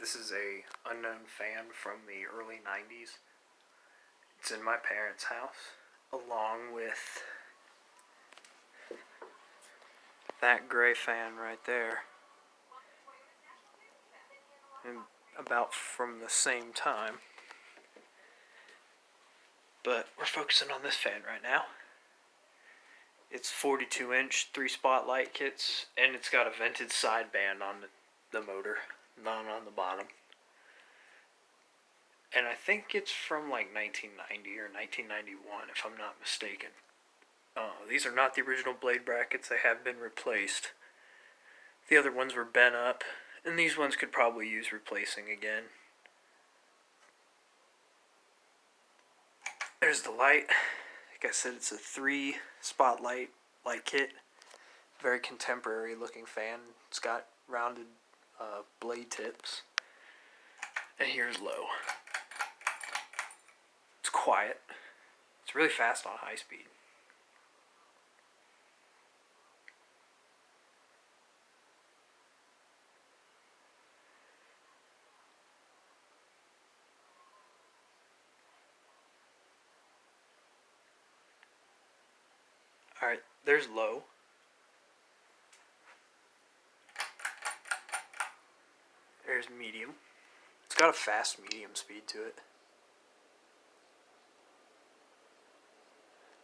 This is a unknown fan from the early 90's. It's in my parents' house, along with that gray fan right there. And about from the same time. But we're focusing on this fan right now. It's 42-inch, 3 spotlight kits, and it's got a vented sideband on the motor, not on the bottom. And I think it's from like 1990 or 1991, if I'm not mistaken. These are not the original blade brackets, they have been replaced. The other ones were bent up, and these ones could probably use replacing again. There's the light. Like I said, it's a 3 spotlight light kit. Very contemporary looking fan. It's got rounded blade tips. And here's low. It's quiet. It's really fast on high speed. Alright, there's low. There's medium. It's got a fast medium speed to it.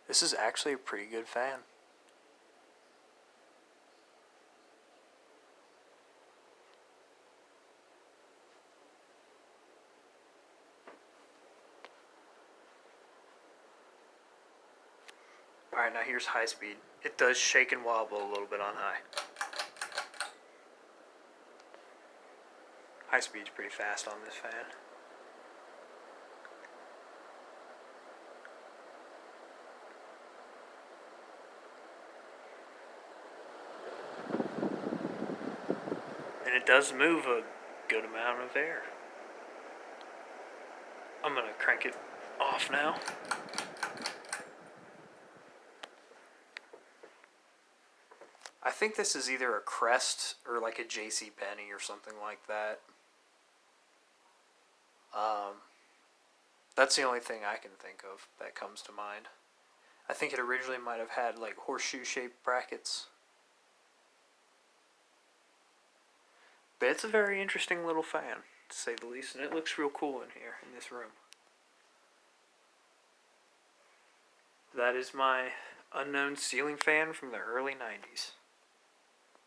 This is actually a pretty good fan. Alright, now here's high speed. It does shake and wobble a little bit on high. High speed's pretty fast on this fan. And it does move a good amount of air. I'm gonna crank it off now. I think this is either a Crest or like a JC Penney or something like that. That's the only thing I can think of that comes to mind. I think it originally might have had like horseshoe-shaped brackets. But it's a very interesting little fan, to say the least, and it looks real cool in here, in this room. That is my unknown ceiling fan from the early 90's.